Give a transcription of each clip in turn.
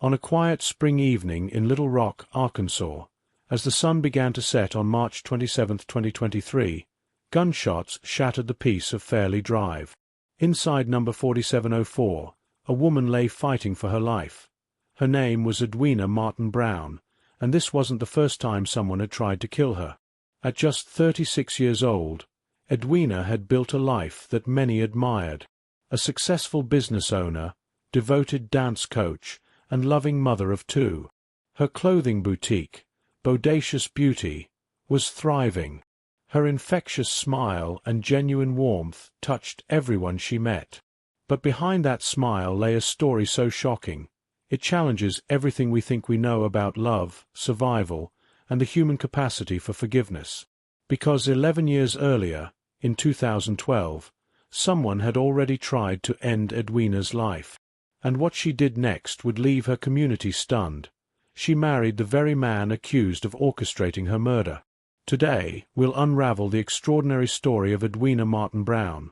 On a quiet spring evening in Little Rock, Arkansas, as the sun began to set on March 27, 2023, gunshots shattered the peace of Fairley Drive. Inside number 4704, a woman lay fighting for her life. Her name was Edwina Brown, and this wasn't the first time someone had tried to kill her. At just 36 years old, Edwina had built a life that many admired. A successful business owner, devoted dance coach, and loving mother of two. Her clothing boutique, Bodacious Beauty, was thriving. Her infectious smile and genuine warmth touched everyone she met. But behind that smile lay a story so shocking. It challenges everything we think we know about love, survival, and the human capacity for forgiveness. Because 11 years earlier, in 2012, someone had already tried to end Edwina's life. And what she did next would leave her community stunned. She married the very man accused of orchestrating her murder. Today, we'll unravel the extraordinary story of Edwina Brown,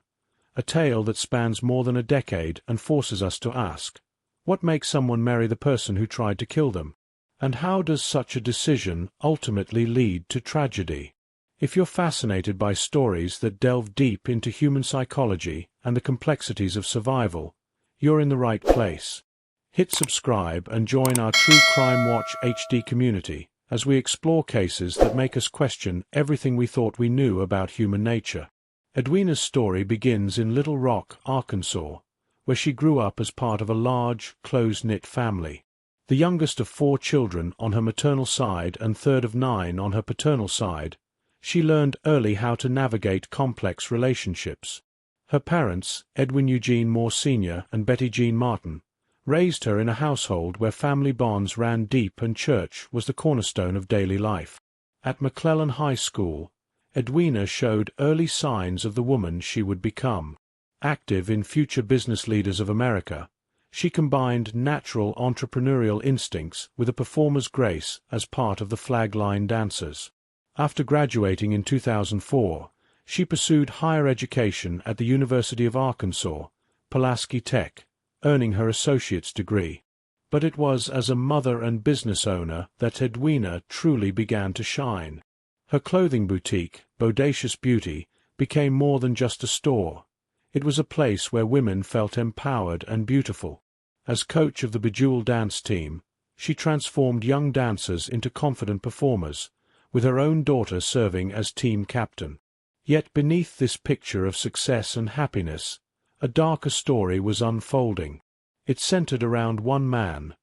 a tale that spans more than a decade and forces us to ask, what makes someone marry the person who tried to kill them? And how does such a decision ultimately lead to tragedy? If you're fascinated by stories that delve deep into human psychology and the complexities of survival, you're in the right place. Hit subscribe and join our True Crime Watch HD community as we explore cases that make us question everything we thought we knew about human nature. Edwina's story begins in Little Rock, Arkansas, where she grew up as part of a large, close-knit family. The youngest of 4 children on her maternal side and third of 9 on her paternal side, she learned early how to navigate complex relationships. Her parents, Edwin Eugene Moore Sr. and Betty Jean Martin, raised her in a household where family bonds ran deep and church was the cornerstone of daily life. At McClellan High School, Edwina showed early signs of the woman she would become. Active in Future Business Leaders of America, she combined natural entrepreneurial instincts with a performer's grace as part of the Flag Line Dancers. After graduating in 2004, she pursued higher education at the University of Arkansas, Pulaski Tech, earning her associate's degree. But it was as a mother and business owner that Edwina truly began to shine. Her clothing boutique, Bodacious Beauty, became more than just a store. It was a place where women felt empowered and beautiful. As coach of the Bejeweled dance team, she transformed young dancers into confident performers, with her own daughter serving as team captain. Yet beneath this picture of success and happiness, a darker story was unfolding. It centered around one man,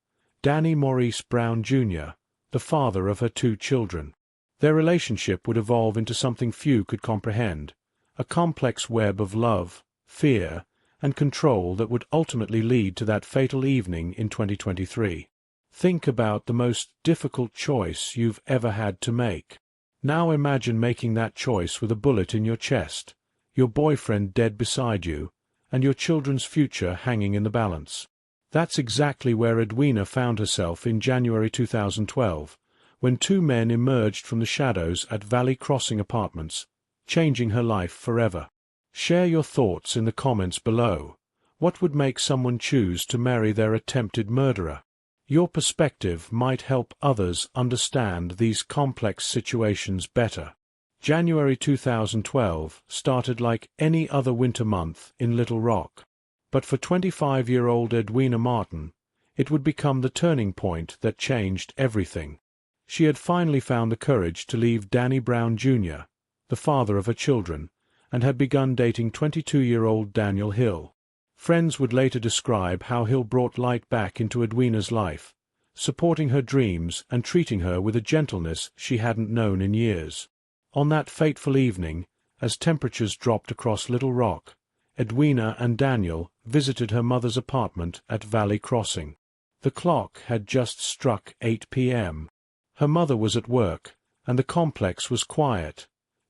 Danny Maurice Brown, Jr., the father of her 2 children. Their relationship would evolve into something few could comprehend, a complex web of love, fear, and control that would ultimately lead to that fatal evening in 2023. Think about the most difficult choice you've ever had to make. Now imagine making that choice with a bullet in your chest, your boyfriend dead beside you, and your children's future hanging in the balance. That's exactly where Edwina found herself in January 2012, when 2 men emerged from the shadows at Valley Crossing Apartments, changing her life forever. Share your thoughts in the comments below. What would make someone choose to marry their attempted murderer? Your perspective might help others understand these complex situations better. January 2012 started like any other winter month in Little Rock. But for 25-year-old Edwina Martin, it would become the turning point that changed everything. She had finally found the courage to leave Danny Brown, Jr., the father of her children, and had begun dating 22-year-old Daniel Hill. Friends would later describe how Hill brought light back into Edwina's life, supporting her dreams and treating her with a gentleness she hadn't known in years. On that fateful evening, as temperatures dropped across Little Rock, Edwina and Daniel visited her mother's apartment at Valley Crossing. The clock had just struck 8 p.m. Her mother was at work, and the complex was quiet.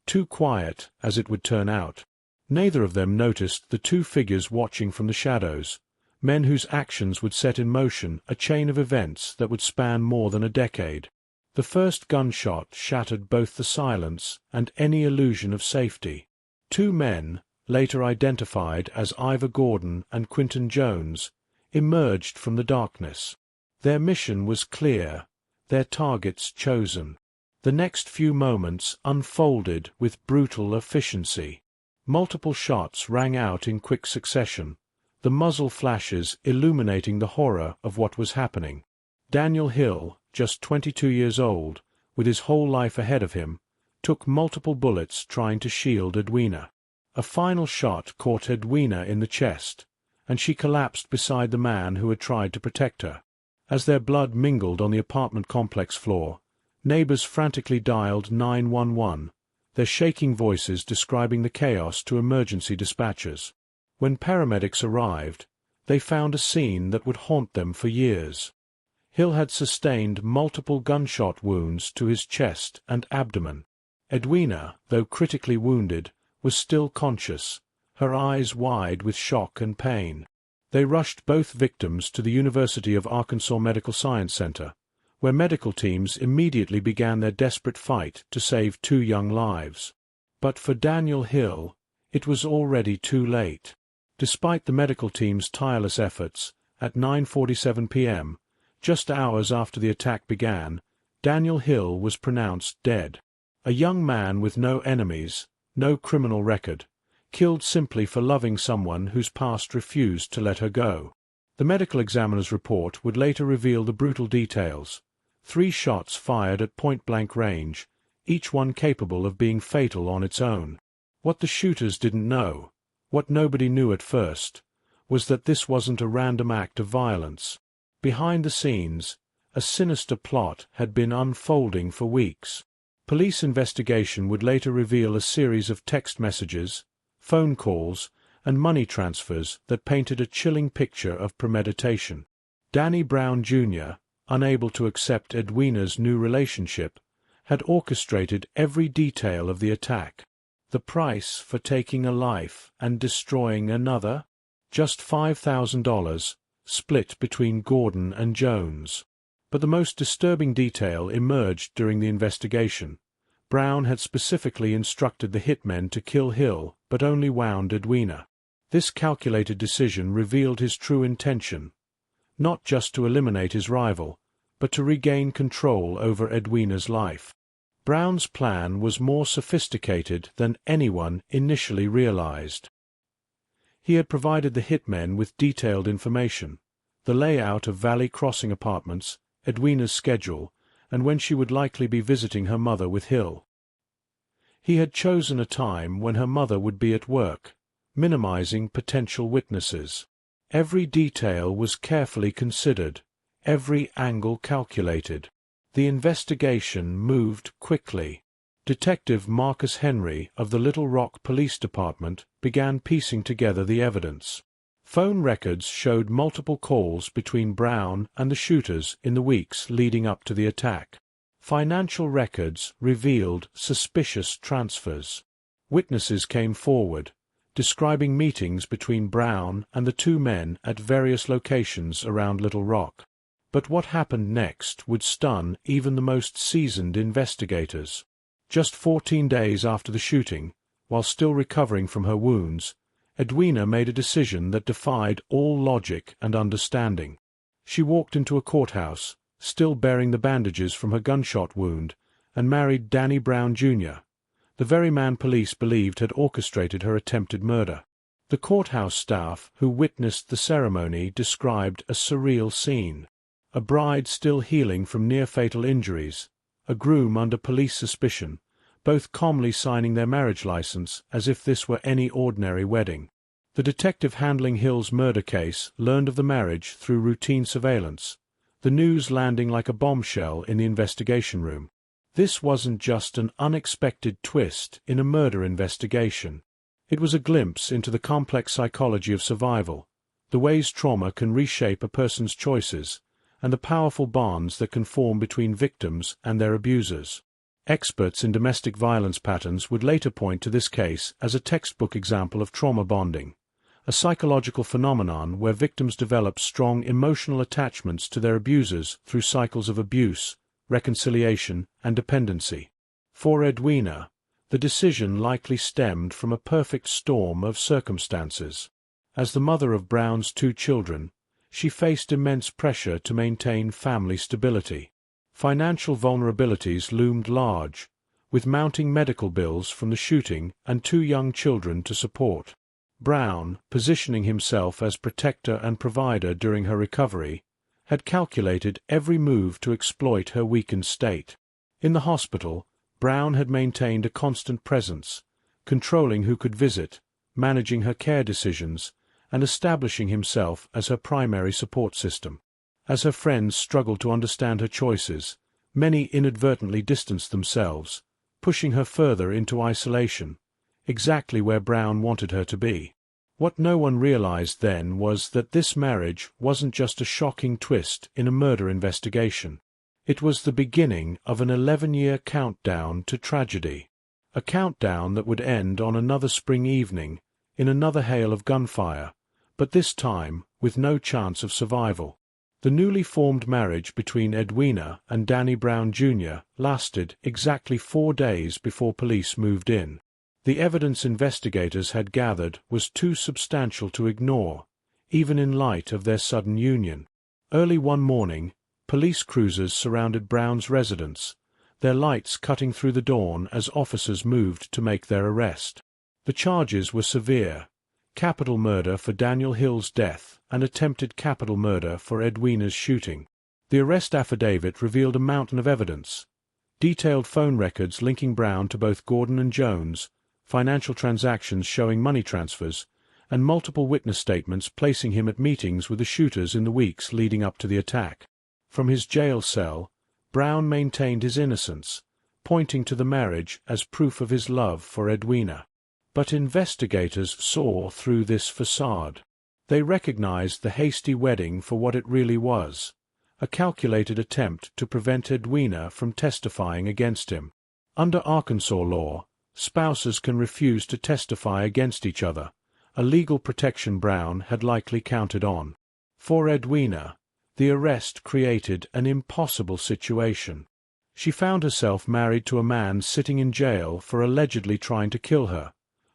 Too quiet, as it would turn out. Neither of them noticed the 2 figures watching from the shadows, men whose actions would set in motion a chain of events that would span more than a decade. The first gunshot shattered both the silence and any illusion of safety. 2 men, later identified as Ivor Gordon and Quinton Jones, emerged from the darkness. Their mission was clear, their targets chosen. The next few moments unfolded with brutal efficiency. Multiple shots rang out in quick succession, the muzzle flashes illuminating the horror of what was happening. Daniel Hill, just 22 years old, with his whole life ahead of him, took multiple bullets trying to shield Edwina. A final shot caught Edwina in the chest, and she collapsed beside the man who had tried to protect her. As their blood mingled on the apartment complex floor, neighbors frantically dialed 911, their shaking voices describing the chaos to emergency dispatchers. When paramedics arrived, they found a scene that would haunt them for years. Hill had sustained multiple gunshot wounds to his chest and abdomen. Edwina, though critically wounded, was still conscious, her eyes wide with shock and pain. They rushed both victims to the University of Arkansas Medical Science Center, where medical teams immediately began their desperate fight to save 2 young lives. But for Daniel Hill, it was already too late. Despite the medical team's tireless efforts, at 9:47 p.m., just hours after the attack began, Daniel Hill was pronounced dead. A young man with no enemies, no criminal record, killed simply for loving someone whose past refused to let her go. The medical examiner's report would later reveal the brutal details. 3 shots fired at point-blank range, each one capable of being fatal on its own. What the shooters didn't know, what nobody knew at first, was that this wasn't a random act of violence. Behind the scenes, a sinister plot had been unfolding for weeks. Police investigation would later reveal a series of text messages, phone calls, and money transfers that painted a chilling picture of premeditation. Danny Brown, Jr., unable to accept Edwina's new relationship, had orchestrated every detail of the attack. The price for taking a life and destroying another? Just $5,000, split between Gordon and Jones. But the most disturbing detail emerged during the investigation. Brown had specifically instructed the hitmen to kill Hill, but only wound Edwina. This calculated decision revealed his true intention, not just to eliminate his rival, but to regain control over Edwina's life. Brown's plan was more sophisticated than anyone initially realized. He had provided the hitmen with detailed information, the layout of Valley Crossing apartments, Edwina's schedule, and when she would likely be visiting her mother with Hill. He had chosen a time when her mother would be at work, minimizing potential witnesses. Every detail was carefully considered, every angle calculated. The investigation moved quickly. Detective Marcus Henry of the Little Rock Police Department began piecing together the evidence. Phone records showed multiple calls between Brown and the shooters in the weeks leading up to the attack. Financial records revealed suspicious transfers. Witnesses came forward, describing meetings between Brown and the 2 men at various locations around Little Rock. But what happened next would stun even the most seasoned investigators. Just 14 days after the shooting, while still recovering from her wounds, Edwina made a decision that defied all logic and understanding. She walked into a courthouse, still bearing the bandages from her gunshot wound, and married Danny Brown, Jr., the very man police believed had orchestrated her attempted murder. The courthouse staff who witnessed the ceremony described a surreal scene. A bride still healing from near-fatal injuries, a groom under police suspicion, both calmly signing their marriage license as if this were any ordinary wedding. The detective handling Hill's murder case learned of the marriage through routine surveillance, the news landing like a bombshell in the investigation room. This wasn't just an unexpected twist in a murder investigation. It was a glimpse into the complex psychology of survival, the ways trauma can reshape a person's choices, and the powerful bonds that can form between victims and their abusers. Experts in domestic violence patterns would later point to this case as a textbook example of trauma bonding, a psychological phenomenon where victims develop strong emotional attachments to their abusers through cycles of abuse, reconciliation, and dependency. For Edwina, the decision likely stemmed from a perfect storm of circumstances. As the mother of Brown's 2 children, she faced immense pressure to maintain family stability. Financial vulnerabilities loomed large, with mounting medical bills from the shooting and 2 young children to support. Brown, positioning himself as protector and provider during her recovery, had calculated every move to exploit her weakened state. In the hospital, Brown had maintained a constant presence, controlling who could visit, managing her care decisions, and establishing himself as her primary support system. As her friends struggled to understand her choices, many inadvertently distanced themselves, pushing her further into isolation, exactly where Brown wanted her to be. What no one realized then was that this marriage wasn't just a shocking twist in a murder investigation. It was the beginning of an 11-year countdown to tragedy. A countdown that would end on another spring evening, in another hail of gunfire, but this time with no chance of survival. The newly formed marriage between Edwina and Danny Brown Jr. lasted exactly 4 days before police moved in. The evidence investigators had gathered was too substantial to ignore, even in light of their sudden union. Early one morning, police cruisers surrounded Brown's residence, their lights cutting through the dawn as officers moved to make their arrest. The charges were severe: capital murder for Daniel Hill's death and attempted capital murder for Edwina's shooting. The arrest affidavit revealed a mountain of evidence: detailed phone records linking Brown to both Gordon and Jones, financial transactions showing money transfers, and multiple witness statements placing him at meetings with the shooters in the weeks leading up to the attack. From his jail cell, Brown maintained his innocence, pointing to the marriage as proof of his love for Edwina. But investigators saw through this facade. They recognized the hasty wedding for what it really was: a calculated attempt to prevent Edwina from testifying against him. Under Arkansas law, spouses can refuse to testify against each other, a legal protection Brown had likely counted on. For Edwina, the arrest created an impossible situation. She found herself married to a man sitting in jail for allegedly trying to kill her,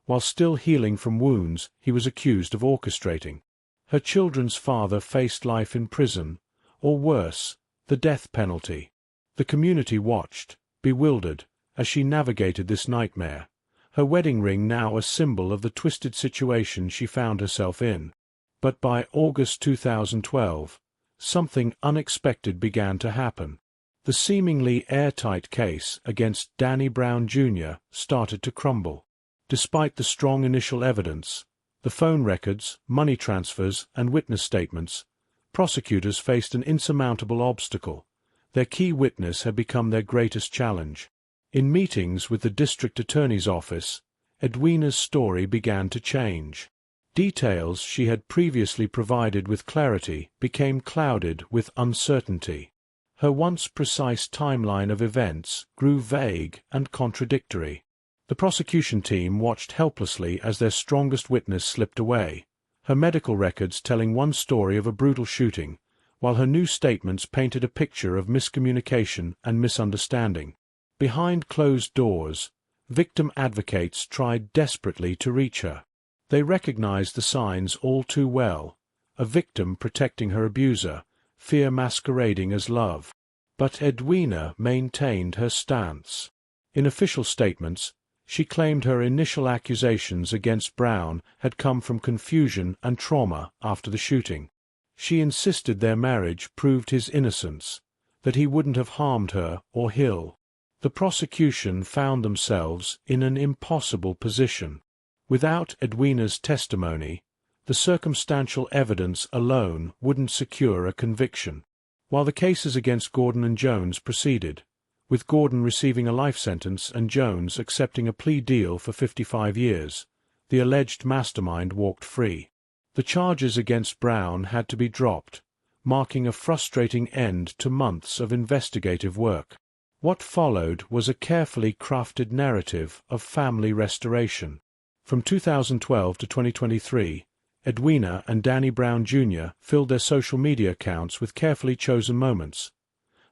while still healing from wounds he was accused of orchestrating. Her children's father faced life in prison, or worse, the death penalty. The community watched, bewildered, as she navigated this nightmare, her wedding ring now a symbol of the twisted situation she found herself in. But by August 2012, something unexpected began to happen. The seemingly airtight case against Danny Brown Jr. started to crumble. Despite the strong initial evidence, the phone records, money transfers, and witness statements, prosecutors faced an insurmountable obstacle. Their key witness had become their greatest challenge. In meetings with the district attorney's office, Edwina's story began to change. Details she had previously provided with clarity became clouded with uncertainty. Her once precise timeline of events grew vague and contradictory. The prosecution team watched helplessly as their strongest witness slipped away, her medical records telling one story of a brutal shooting, while her new statements painted a picture of miscommunication and misunderstanding. Behind closed doors, victim advocates tried desperately to reach her. They recognized the signs all too well: a victim protecting her abuser, fear masquerading as love. But Edwina maintained her stance. In official statements, she claimed her initial accusations against Brown had come from confusion and trauma after the shooting. She insisted their marriage proved his innocence, that he wouldn't have harmed her or Hill. The prosecution found themselves in an impossible position. Without Edwina's testimony, the circumstantial evidence alone wouldn't secure a conviction. While the cases against Gordon and Jones proceeded, with Gordon receiving a life sentence and Jones accepting a plea deal for 55 years, the alleged mastermind walked free. The charges against Brown had to be dropped, marking a frustrating end to months of investigative work. What followed was a carefully crafted narrative of family restoration. From 2012 to 2023, Edwina and Danny Brown Jr. filled their social media accounts with carefully chosen moments: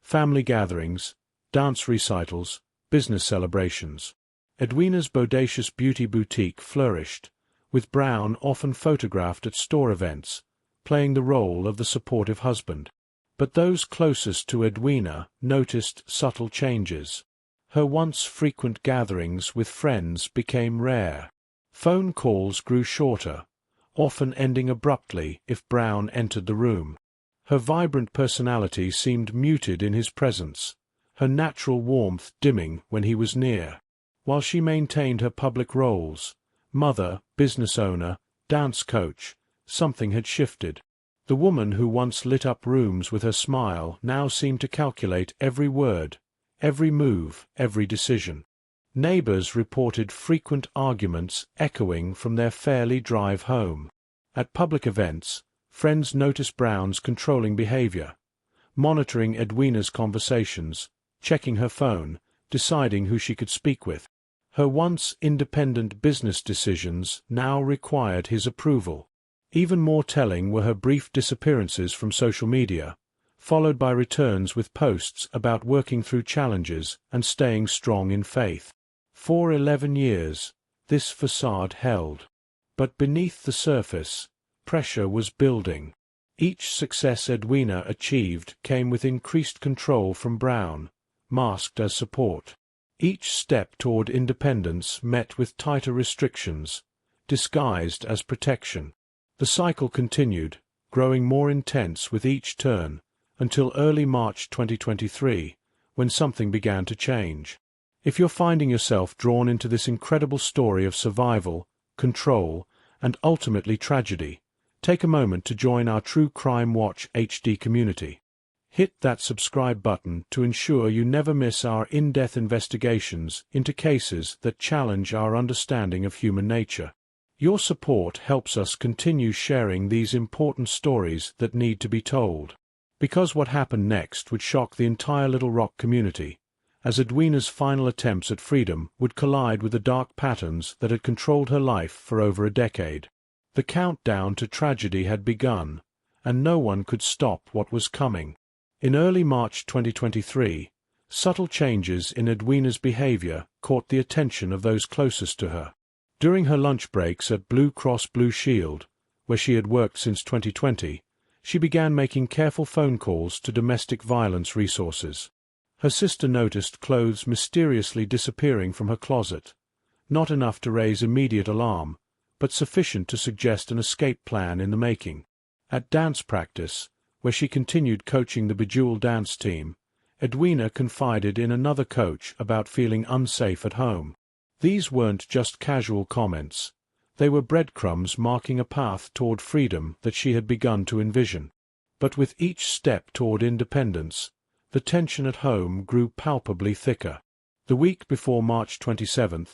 family gatherings, dance recitals, business celebrations. Edwina's bodacious beauty boutique flourished, with Brown often photographed at store events, playing the role of the supportive husband. But those closest to Edwina noticed subtle changes. Her once frequent gatherings with friends became rare. Phone calls grew shorter, often ending abruptly if Brown entered the room. Her vibrant personality seemed muted in his presence, her natural warmth dimming when he was near. While she maintained her public roles, mother, business owner, dance coach, something had shifted. The woman who once lit up rooms with her smile now seemed to calculate every word, every move, every decision. Neighbors reported frequent arguments echoing from their Fairley Drive home. At public events, friends noticed Brown's controlling behavior, monitoring Edwina's conversations, checking her phone, deciding who she could speak with. Her once independent business decisions now required his approval. Even more telling were her brief disappearances from social media, followed by returns with posts about working through challenges and staying strong in faith. For 11 years, this facade held. But beneath the surface, pressure was building. Each success Edwina achieved came with increased control from Brown, masked as support. Each step toward independence met with tighter restrictions, disguised as protection. The cycle continued, growing more intense with each turn, until early March 2023, when something began to change. If you're finding yourself drawn into this incredible story of survival, control, and ultimately tragedy, take a moment to join our True Crime Watch HD community. Hit that subscribe button to ensure you never miss our in-depth investigations into cases that challenge our understanding of human nature. Your support helps us continue sharing these important stories that need to be told. Because what happened next would shock the entire Little Rock community, as Edwina's final attempts at freedom would collide with the dark patterns that had controlled her life for over a decade. The countdown to tragedy had begun, and no one could stop what was coming. In early March 2023, subtle changes in Edwina's behavior caught the attention of those closest to her. During her lunch breaks at Blue Cross Blue Shield, where she had worked since 2020, she began making careful phone calls to domestic violence resources. Her sister noticed clothes mysteriously disappearing from her closet, not enough to raise immediate alarm, but sufficient to suggest an escape plan in the making. At dance practice, where she continued coaching the Bejeweled dance team, Edwina confided in another coach about feeling unsafe at home. These weren't just casual comments. They were breadcrumbs marking a path toward freedom that she had begun to envision. But with each step toward independence, the tension at home grew palpably thicker. The week before March 27th,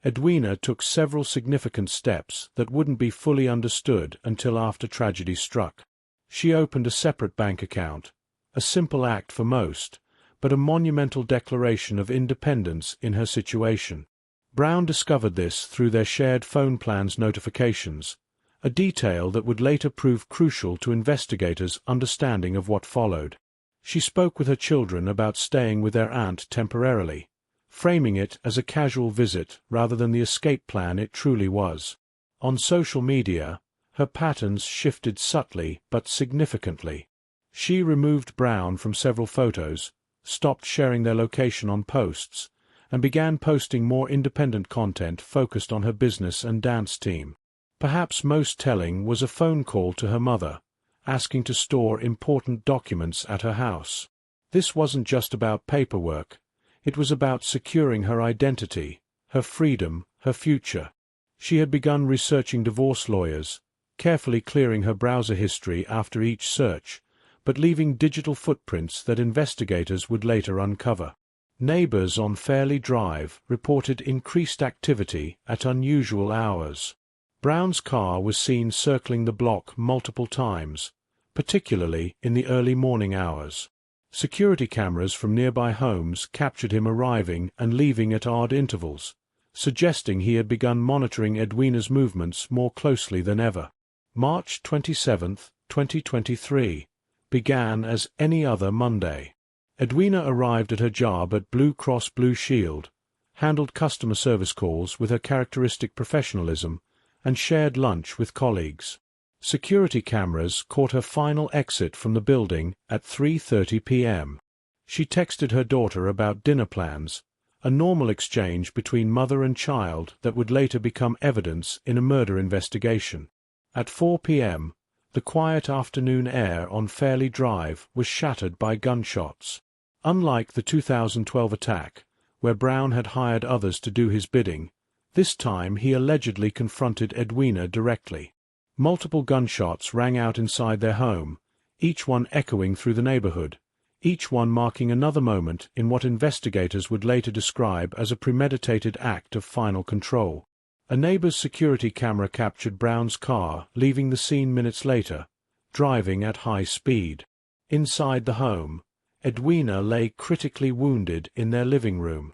Edwina took several significant steps that wouldn't be fully understood until after tragedy struck. She opened a separate bank account, a simple act for most, but a monumental declaration of independence in her situation. Brown discovered this through their shared phone plans notifications, a detail that would later prove crucial to investigators' understanding of what followed. She spoke with her children about staying with their aunt temporarily, framing it as a casual visit rather than the escape plan it truly was. On social media, her patterns shifted subtly but significantly. She removed Brown from several photos, stopped sharing their location on posts, and began posting more independent content focused on her business and dance team. Perhaps most telling was a phone call to her mother, asking to store important documents at her house. This wasn't just about paperwork. It was about securing her identity, her freedom, her future. She had begun researching divorce lawyers, carefully clearing her browser history after each search, but leaving digital footprints that investigators would later uncover. Neighbors on Fairley Drive reported increased activity at unusual hours. Brown's car was seen circling the block multiple times, particularly in the early morning hours. Security cameras from nearby homes captured him arriving and leaving at odd intervals, suggesting he had begun monitoring Edwina's movements more closely than ever. March 27, 2023, began as any other Monday. Edwina arrived at her job at Blue Cross Blue Shield, handled customer service calls with her characteristic professionalism, and shared lunch with colleagues. Security cameras caught her final exit from the building at 3:30 p.m. She texted her daughter about dinner plans, a normal exchange between mother and child that would later become evidence in a murder investigation. At 4 p.m., the quiet afternoon air on Fairley Drive was shattered by gunshots. Unlike the 2012 attack, where Brown had hired others to do his bidding, this time he allegedly confronted Edwina directly. Multiple gunshots rang out inside their home, each one echoing through the neighborhood, each one marking another moment in what investigators would later describe as a premeditated act of final control. A neighbor's security camera captured Brown's car leaving the scene minutes later, driving at high speed. Inside the home, Edwina lay critically wounded in their living room.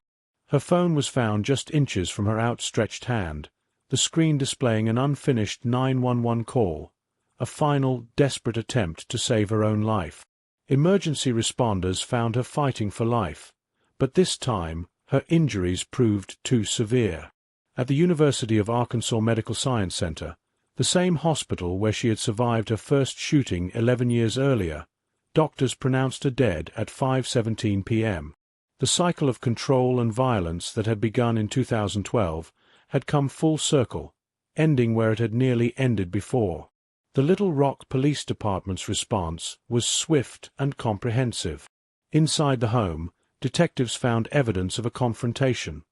Her phone was found just inches from her outstretched hand, the screen displaying an unfinished 911 call, a final, desperate attempt to save her own life. Emergency responders found her fighting for life, but this time her injuries proved too severe. At the University of Arkansas Medical Science Center, the same hospital where she had survived her first shooting 11 years earlier, doctors pronounced her dead at 5:17 p.m. The cycle of control and violence that had begun in 2012 had come full circle, ending where it had nearly ended before. The Little Rock Police Department's response was swift and comprehensive. Inside the home, detectives found evidence of a confrontation: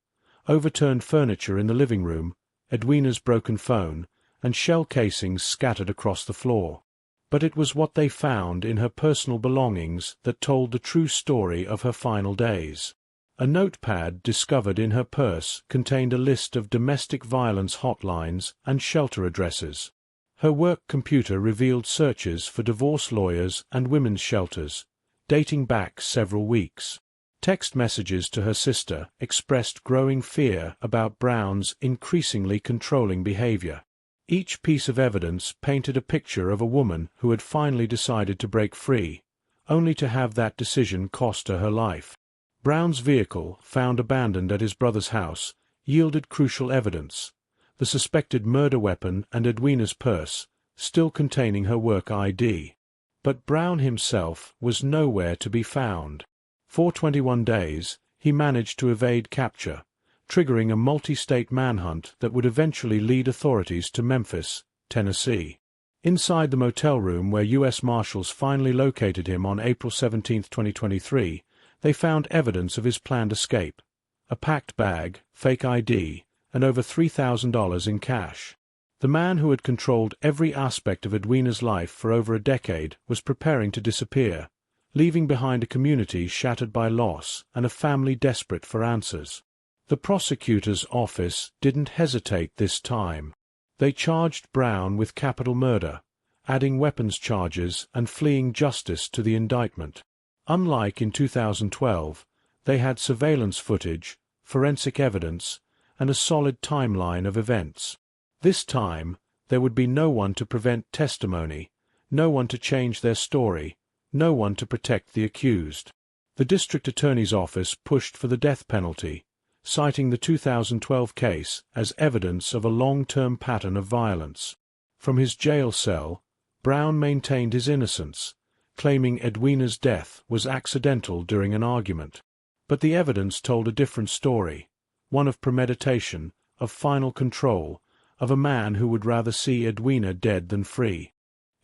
overturned furniture in the living room, Edwina's broken phone, and shell casings scattered across the floor. But it was what they found in her personal belongings that told the true story of her final days. A notepad discovered in her purse contained a list of domestic violence hotlines and shelter addresses. Her work computer revealed searches for divorce lawyers and women's shelters, dating back several weeks. Text messages to her sister expressed growing fear about Brown's increasingly controlling behavior. Each piece of evidence painted a picture of a woman who had finally decided to break free, only to have that decision cost her her life. Brown's vehicle, found abandoned at his brother's house, yielded crucial evidence: the suspected murder weapon and Edwina's purse, still containing her work ID. But Brown himself was nowhere to be found. For 21 days, he managed to evade capture, triggering a multi-state manhunt that would eventually lead authorities to Memphis, Tennessee. Inside the motel room where U.S. Marshals finally located him on April 17, 2023, they found evidence of his planned escape: a packed bag, fake ID, and over $3,000 in cash. The man who had controlled every aspect of Edwina's life for over a decade was preparing to disappear, leaving behind a community shattered by loss and a family desperate for answers. The prosecutor's office didn't hesitate this time. They charged Brown with capital murder, adding weapons charges and fleeing justice to the indictment. Unlike in 2012, they had surveillance footage, forensic evidence, and a solid timeline of events. This time, there would be no one to prevent testimony, no one to change their story, no one to protect the accused. The district attorney's office pushed for the death penalty, citing the 2012 case as evidence of a long-term pattern of violence. From his jail cell, Brown maintained his innocence, claiming Edwina's death was accidental during an argument. But the evidence told a different story, one of premeditation, of final control, of a man who would rather see Edwina dead than free.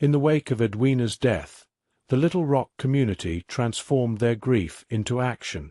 In the wake of Edwina's death, the Little Rock community transformed their grief into action.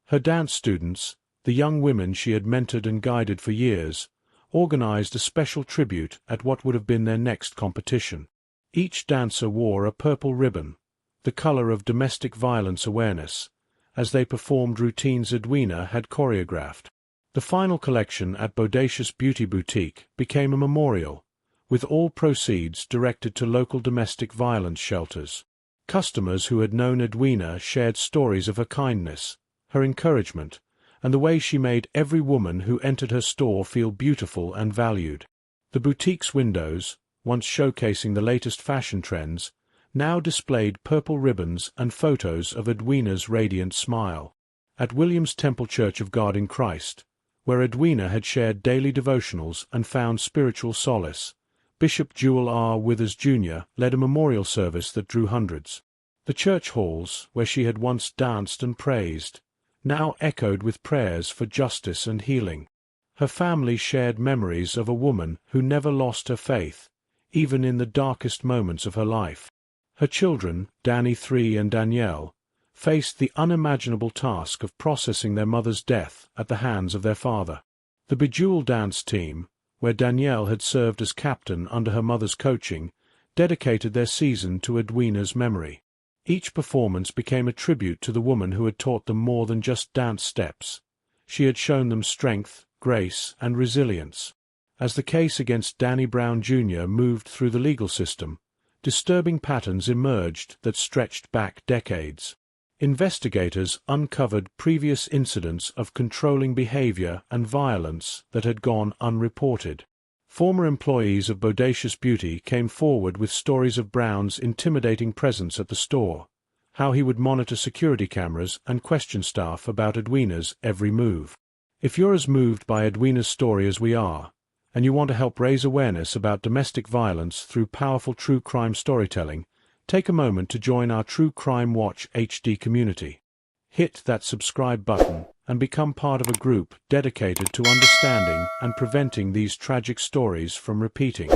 Her dance students, the young women she had mentored and guided for years, organized a special tribute at what would have been their next competition. Each dancer wore a purple ribbon, the color of domestic violence awareness, as they performed routines Edwina had choreographed. The final collection at Bodacious Beauty Boutique became a memorial, with all proceeds directed to local domestic violence shelters. Customers who had known Edwina shared stories of her kindness, her encouragement, and the way she made every woman who entered her store feel beautiful and valued. The boutique's windows, once showcasing the latest fashion trends, now displayed purple ribbons and photos of Edwina's radiant smile. At Williams Temple Church of God in Christ, where Edwina had shared daily devotionals and found spiritual solace, Bishop Jewel R. Withers Jr. led a memorial service that drew hundreds. The church halls, where she had once danced and praised, now echoed with prayers for justice and healing. Her family shared memories of a woman who never lost her faith, even in the darkest moments of her life. Her children, Danny 3 and Danielle, faced the unimaginable task of processing their mother's death at the hands of their father. The Bejeweled dance team, where Danielle had served as captain under her mother's coaching, dedicated their season to Edwina's memory. Each performance became a tribute to the woman who had taught them more than just dance steps. She had shown them strength, grace, and resilience. As the case against Danny Brown Jr. moved through the legal system, disturbing patterns emerged that stretched back decades. Investigators uncovered previous incidents of controlling behavior and violence that had gone unreported. Former employees of Bodacious Beauty came forward with stories of Brown's intimidating presence at the store, how he would monitor security cameras and question staff about Edwina's every move. If you're as moved by Edwina's story as we are, and you want to help raise awareness about domestic violence through powerful true crime storytelling, take a moment to join our True Crime Watch HD community. Hit that subscribe button and become part of a group dedicated to understanding and preventing these tragic stories from repeating.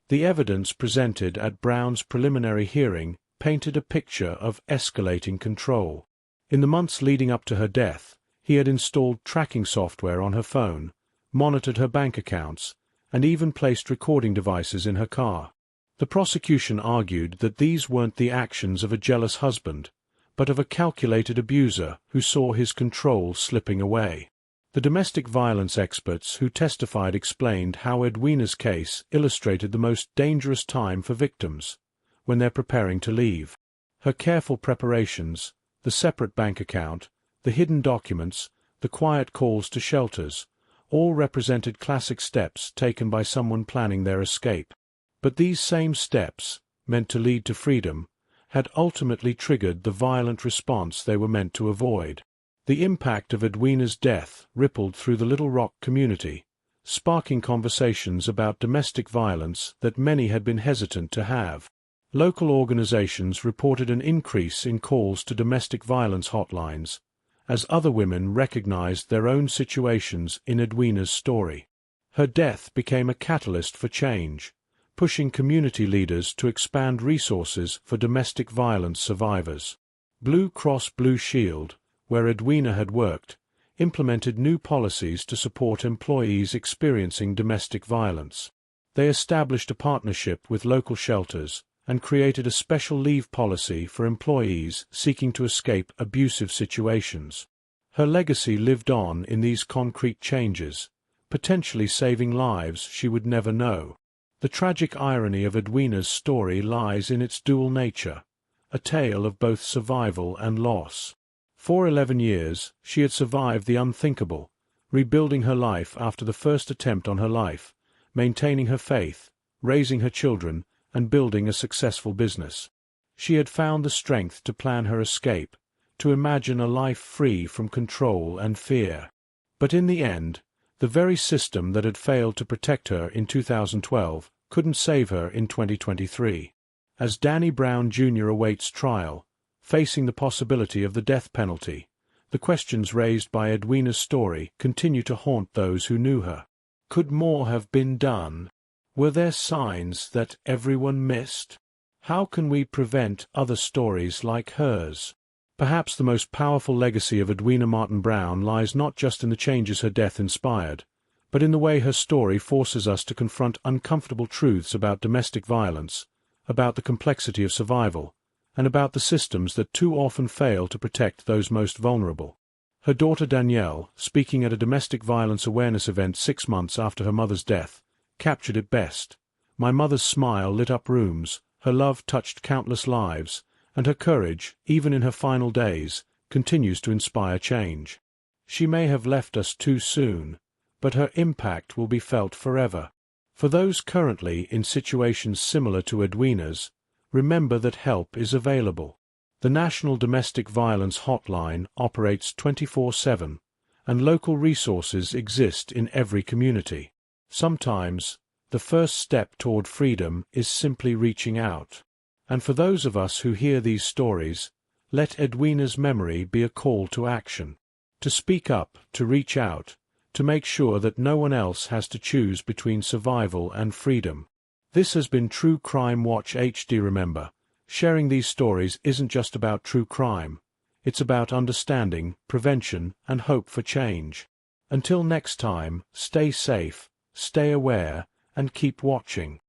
The evidence presented at Brown's preliminary hearing painted a picture of escalating control. In the months leading up to her death, he had installed tracking software on her phone, monitored her bank accounts, and even placed recording devices in her car. The prosecution argued that these weren't the actions of a jealous husband, but of a calculated abuser who saw his control slipping away. The domestic violence experts who testified explained how Edwina's case illustrated the most dangerous time for victims, when they're preparing to leave. Her careful preparations, the separate bank account, the hidden documents, the quiet calls to shelters, all represented classic steps taken by someone planning their escape. But these same steps, meant to lead to freedom, had ultimately triggered the violent response they were meant to avoid. The impact of Edwina's death rippled through the Little Rock community, sparking conversations about domestic violence that many had been hesitant to have. Local organizations reported an increase in calls to domestic violence hotlines, as other women recognized their own situations in Edwina's story. Her death became a catalyst for change, pushing community leaders to expand resources for domestic violence survivors. Blue Cross Blue Shield, where Edwina had worked, implemented new policies to support employees experiencing domestic violence. They established a partnership with local shelters and created a special leave policy for employees seeking to escape abusive situations. Her legacy lived on in these concrete changes, potentially saving lives she would never know. The tragic irony of Edwina's story lies in its dual nature, a tale of both survival and loss. For 11 years, she had survived the unthinkable, rebuilding her life after the first attempt on her life, maintaining her faith, raising her children, and building a successful business. She had found the strength to plan her escape, to imagine a life free from control and fear. But in the end, the very system that had failed to protect her in 2012 couldn't save her in 2023. As Danny Brown Jr. awaits trial, facing the possibility of the death penalty, the questions raised by Edwina's story continue to haunt those who knew her. Could more have been done? Were there signs that everyone missed? How can we prevent other stories like hers? Perhaps the most powerful legacy of Edwina Martin Brown lies not just in the changes her death inspired, but in the way her story forces us to confront uncomfortable truths about domestic violence, about the complexity of survival, and about the systems that too often fail to protect those most vulnerable. Her daughter Danielle, speaking at a domestic violence awareness event 6 months after her mother's death, captured it best. My mother's smile lit up rooms, her love touched countless lives, and her courage, even in her final days, continues to inspire change. She may have left us too soon, but her impact will be felt forever. For those currently in situations similar to Edwina's, remember that help is available. The National Domestic Violence Hotline operates 24/7, and local resources exist in every community. Sometimes, the first step toward freedom is simply reaching out. And for those of us who hear these stories, let Edwina's memory be a call to action. To speak up, to reach out, to make sure that no one else has to choose between survival and freedom. This has been True Crime Watch HD. Remember, sharing these stories isn't just about true crime. It's about understanding, prevention, and hope for change. Until next time, stay safe, stay aware, and keep watching.